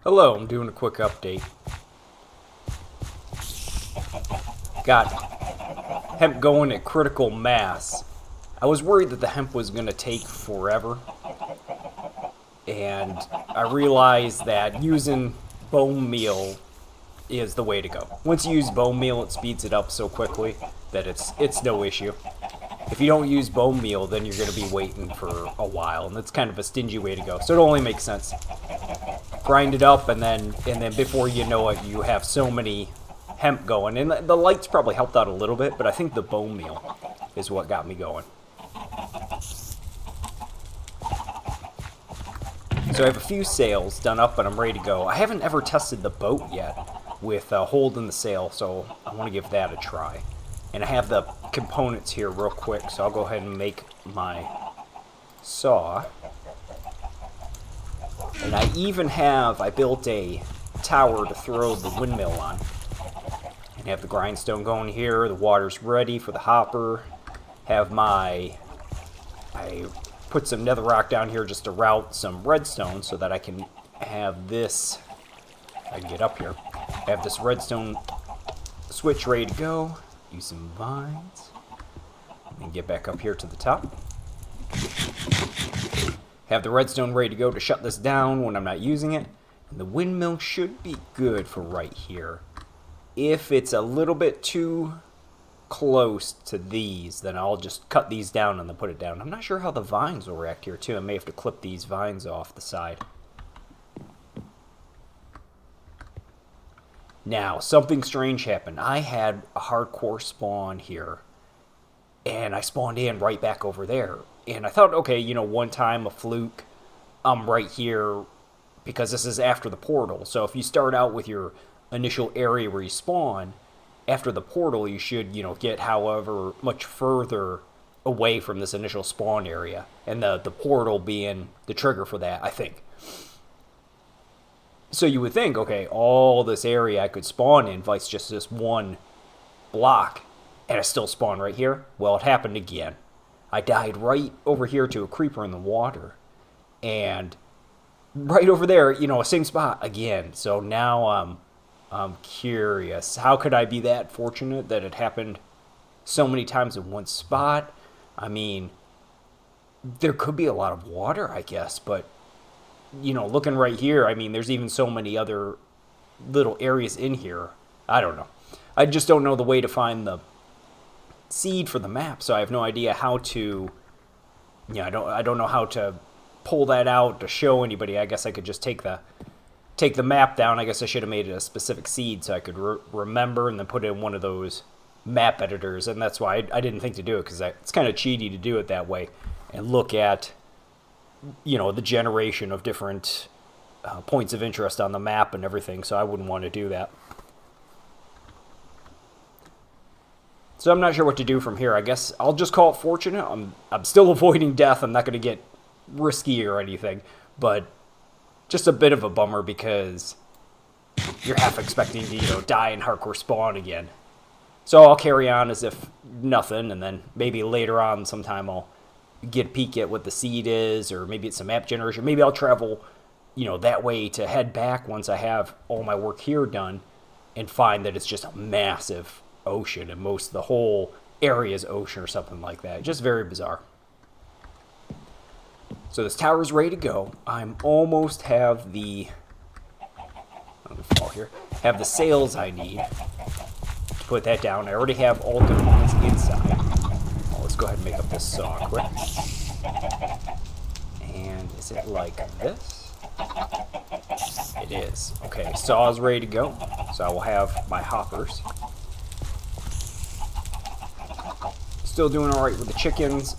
Hello, I'm doing a quick update. Got hemp going at critical mass. I was worried that the hemp was going to take forever, and I realized that using bone meal is the way to go. Once you use bone meal, it speeds it up so quickly that it's no issue. If you don't use bone meal, then you're going to be waiting for a while, and that's kind of a stingy way to go. So it only makes sense. Grind it up, and then before you know it, you have so many hemp going. And the lights probably helped out a little bit, but I think the bone meal is what got me going. So I have a few sails done up, and I'm ready to go. I haven't ever tested the boat yet with holding the sail, so I want to give that a try. And I have the components here real quick, so I'll go ahead and make my saw. And I built a tower to throw the windmill on. And have the grindstone going here, the water's ready for the hopper. I put some netherrock down here just to route some redstone so that I can have this, I can get up here, have this redstone switch ready to go. Use some vines. And get back up here to the top. Have the redstone ready to go to shut this down when I'm not using it. And the windmill should be good for right here. If it's a little bit too close to these, then I'll just cut these down and then put it down. I'm not sure how the vines will react here too. I may have to clip these vines off the side. Now, something strange happened. I had a hardcore spawn here, and I spawned in right back over there. And I thought, okay, one time, a fluke, I'm right here, because this is after the portal. So if you start out with your initial area where you spawn, after the portal, you should, get however much further away from this initial spawn area. And the portal being the trigger for that, I think. So you would think, okay, all this area I could spawn in, vice just this one block, and I still spawn right here. Well, it happened again. I died right over here to a creeper in the water, and right over there, same spot again. So now I'm curious. How could I be that fortunate that it happened so many times in one spot? I mean, there could be a lot of water, I guess, but looking right here, I mean, there's even so many other little areas in here. I don't know. I just don't know the way to find the seed for the map, so I have no idea how to, I don't know how to pull that out to show anybody. I guess I could just take the map down. I guess I should have made it a specific seed so I could remember and then put it in one of those map editors, and that's why I didn't think to do it, because it's kind of cheaty to do it that way and look at the generation of different points of interest on the map and everything, so I wouldn't want to do that. So I'm not sure what to do from here. I guess I'll just call it fortunate. I'm still avoiding death. I'm not going to get risky or anything, but just a bit of a bummer because you're half expecting to, die in hardcore spawn again. So I'll carry on as if nothing, and then maybe later on sometime I'll get a peek at what the seed is, or maybe it's a map generation. Maybe I'll travel, that way to head back once I have all my work here done and find that it's just a massive ocean and the whole area is ocean or something like that. Just very bizarre. So this tower's ready to go. I'm almost have the have the sails I need to put that down. I already have all the components inside. Let's go ahead and make up this saw quick. And is it like this? It is. Okay, saw is ready to go. So I will have my hoppers. Still doing alright with the chickens.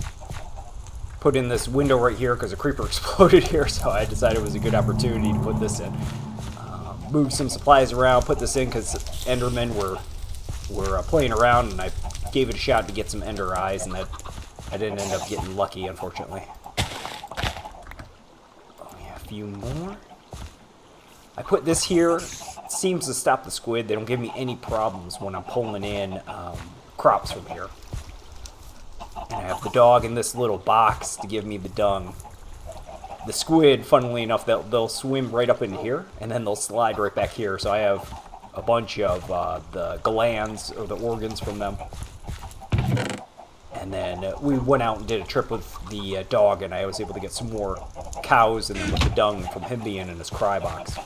Put in this window right here because a creeper exploded here, so I decided it was a good opportunity to put this in. Move some supplies around, put this in because Endermen were playing around, and I gave it a shot to get some ender eyes, and that I didn't end up getting lucky, unfortunately. Oh yeah, a few more. I put this here. It seems to stop the squid. They don't give me any problems when I'm pulling in crops from here. And I have the dog in this little box to give me the dung. the squid, funnily enough, they'll swim right up in here, and then they'll slide right back here. So I have a bunch of the glands, or the organs from them. And then we went out and did a trip with the dog, and I was able to get some more cows, and then with the dung from him being in his cry box.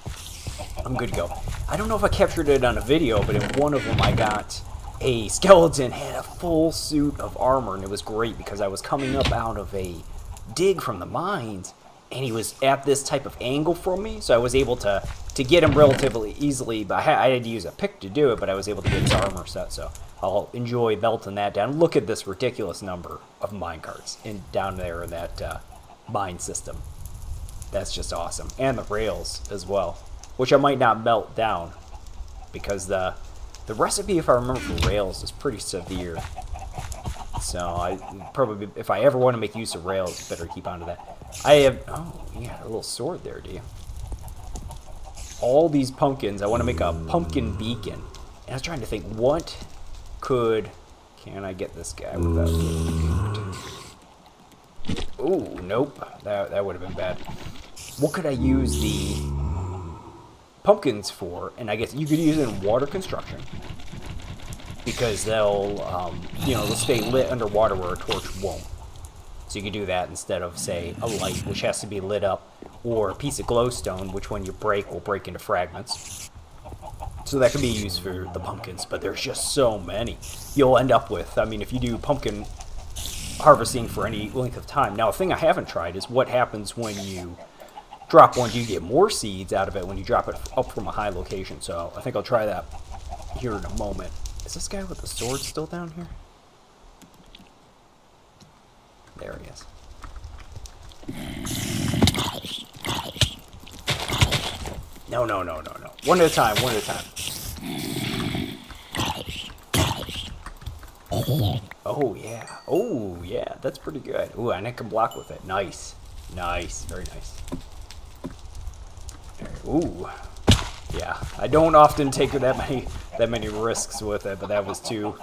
I'm good to go. I don't know if I captured it on a video, but in one of them I got a skeleton had a full suit of armor, and it was great because I was coming up out of a dig from the mines, and he was at this type of angle from me, so I was able to get him relatively easily, but I had to use a pick to do it, but I was able to get his armor set, so I'll enjoy melting that down. Look at this ridiculous number of minecarts down there in that mine system. That's just awesome. And the rails as well, which I might not melt down, because the recipe, if I remember, for rails is pretty severe. So I probably, if I ever want to make use of rails, better keep on to that. I have, oh, yeah, a little sword there, do you? All these pumpkins, I want to make a pumpkin beacon. And I was trying to think, what can I get this guy without getting shoot? Ooh, nope, that would have been bad. What could I use the pumpkins for? And I guess you could use it in water construction, because they'll, they'll stay lit underwater where a torch won't. So you could do that instead of, say, a light, which has to be lit up, or a piece of glowstone, which when you break will break into fragments. So that can be used for the pumpkins, but there's just so many. You'll end up with, I mean, if you do pumpkin harvesting for any length of time. Now, a thing I haven't tried is what happens when you drop one. Do you get more seeds out of it when you drop it up from a high location? So I think I'll try that here in a moment. Is this guy with the sword still down here? There he is. No. One at a time, one at a time. Oh, yeah, that's pretty good. Ooh, and I can block with it. Nice, very nice. Ooh, yeah, I don't often take that many risks with it, but that was too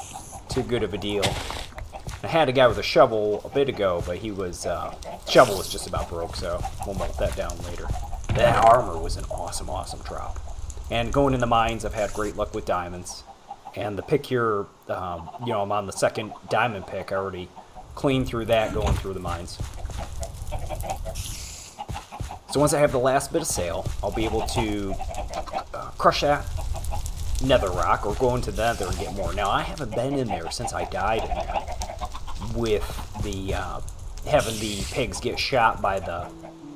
good of a deal. I had a guy with a shovel a bit ago, but he was, shovel was just about broke, so we'll melt that down later. That armor was an awesome drop. And going in the mines, I've had great luck with diamonds. And the pick here, I'm on the second diamond pick. I already cleaned through that going through the mines. So once I have the last bit of sail, I'll be able to crush that nether rock, or go into the nether and get more. Now, I haven't been in there since I died in there, with the having the pigs get shot by the...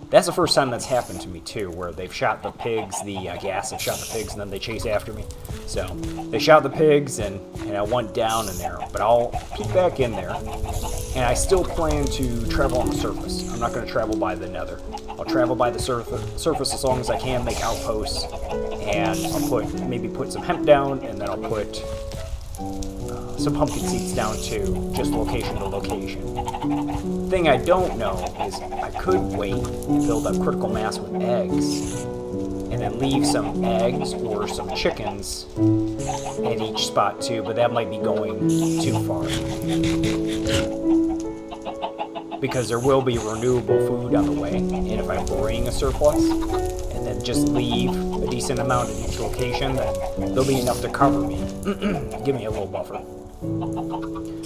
That's the first time that's happened to me too, where they've shot the pigs, the gas have shot the pigs, and then they chase after me. So they shot the pigs, and I went down in there. But I'll peek back in there, and I still plan to travel on the surface. I'm not going to travel by the nether. I'll travel by the surface as long as I can, make outposts, and I'll maybe put some hemp down, and then I'll put some pumpkin seeds down too, just location to location. Thing I don't know is I could wait, build up critical mass with eggs, and then leave some eggs or some chickens at each spot too, but that might be going too far. Because there will be renewable food on the way, and if I bring a surplus, and then just leave a decent amount at each location, then there'll be enough to cover me. Give me a little buffer.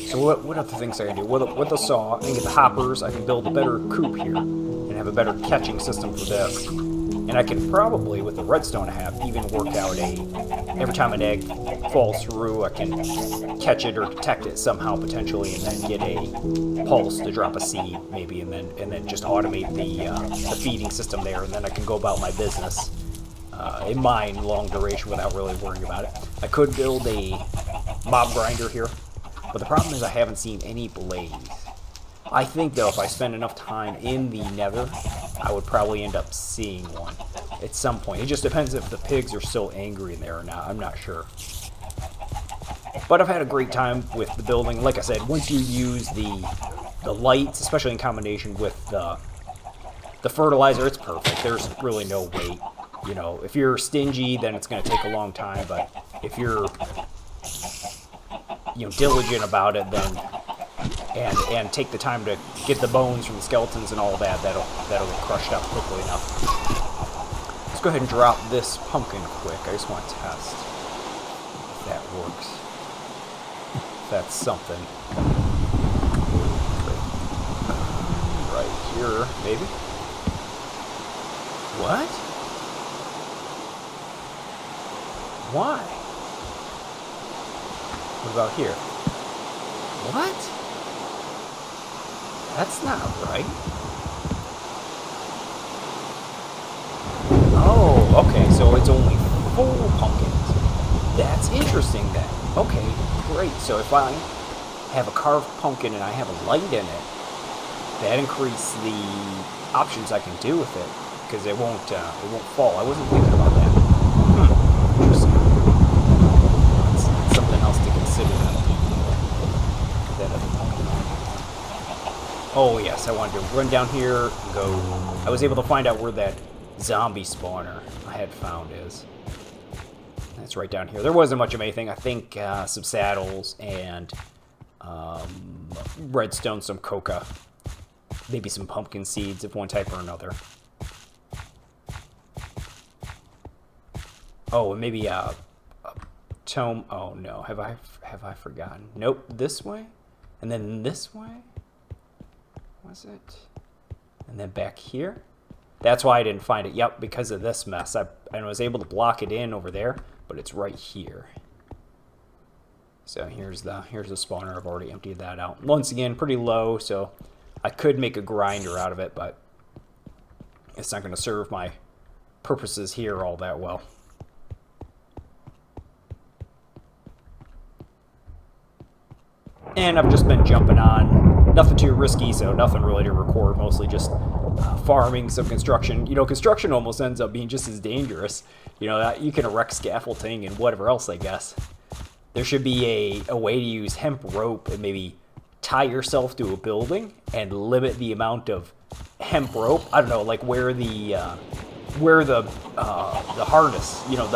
So what other things I can do? With the saw, I can get the hoppers, I can build a better coop here, and have a better catching system for this. And I can probably, with the redstone I have, even work out every time an egg falls through, I can catch it or detect it somehow potentially, and then get a pulse to drop a seed maybe, and then just automate the feeding system there, and then I can go about my business in mine long duration without really worrying about it. I could build a mob grinder here, but the problem is I haven't seen any blaze. I think, though, if I spend enough time in the nether, I would probably end up seeing one at some point. It just depends if the pigs are still angry in there or not. I'm not sure. But I've had a great time with the building. Like I said, once you use the lights, especially in combination with the fertilizer, it's perfect. There's really no wait. You know, if you're stingy, then it's going to take a long time. But if you're diligent about it, then and take the time to get the bones from the skeletons and all that. That'll get crushed up quickly enough. Let's go ahead and drop this pumpkin quick. I just want to test if that works. If that's something. Right here, maybe. What? Why? What about here? What? That's not right. Oh, okay, so it's only 4 pumpkins. That's interesting then. Okay, great. So if I have a carved pumpkin and I have a light in it, that increases the options I can do with it, because it won't fall. I wasn't thinking about that. Interesting. That's something else to consider. That other pumpkin. Oh yes, I wanted to run down here and go. I was able to find out where that zombie spawner I had found is. That's right down here. There wasn't much of anything. I think some saddles and redstone, some coca, maybe some pumpkin seeds of one type or another. Oh, and maybe a tome. Oh no, have I forgotten? Nope. This way, and then this way. Was it? And then back here. That's why I didn't find it. Yep, because of this mess. I was able to block it in over there, but it's right here. So here's the spawner. I've already emptied that out. Once again, pretty low, so I could make a grinder out of it, but it's not going to serve my purposes here all that well. And I've just been jumping on. Nothing too risky, so nothing really to record. Mostly just farming, some construction. You know, construction almost ends up being just as dangerous. You know, you can erect scaffolding and whatever else, I guess. There should be a way to use hemp rope and maybe tie yourself to a building and limit the amount of hemp rope. I don't know, like where the harness, you know,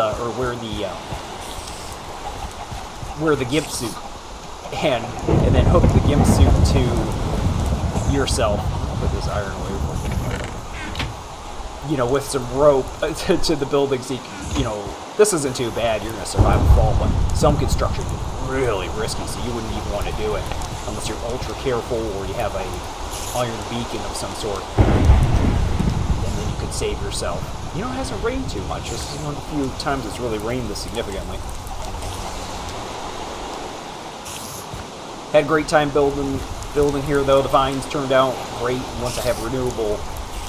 where the gimp suit, and then hook the gimp suit to yourself. I'll put this iron away. You know, with some rope to the building, so you know, this isn't too bad. You're gonna survive a fall, but some construction is really risky, so you wouldn't even want to do it unless you're ultra careful or you have a iron beacon of some sort, and then you could save yourself. You know, it hasn't rained too much. This is one of the few times it's really rained this significantly. Had a great time building here, though. The vines turned out great. Once I have renewable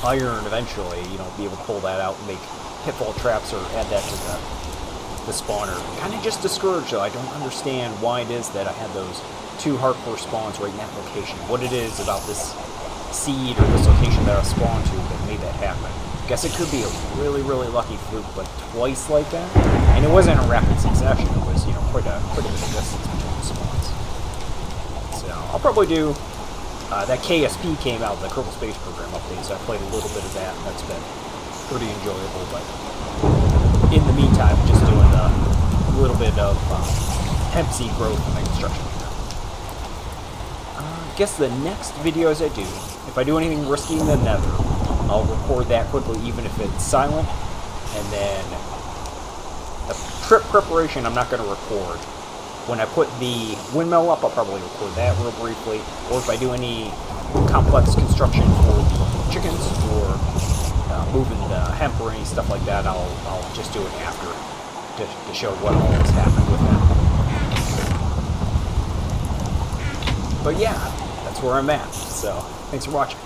iron, eventually, you know, be able to pull that out and make pitfall traps or add that to the spawner. Kind of just discouraged, though. I don't understand why it is that I had those 2 hardcore spawns right in that location. What it is about this seed or this location that I spawned to that made that happen. Guess it could be a really, really lucky fluke, but twice like that. And it wasn't a rapid succession. It was, you know, quite a bit of distance between the spawns. So I'll probably do that KSP came out, the Kerbal Space Program update, so I played a little bit of that, and that's been pretty enjoyable. But in the meantime, just doing a little bit of hemp seed growth in my construction. I guess the next videos I do, if I do anything risky in the nether, I'll record that quickly, even if it's silent. And then the trip preparation, I'm not going to record. When I put the windmill up, I'll probably record that real briefly. Or if I do any complex construction for the chickens or moving the hemp or any stuff like that, I'll just do it after to show what all has happened with that. But yeah, that's where I'm at. So thanks for watching.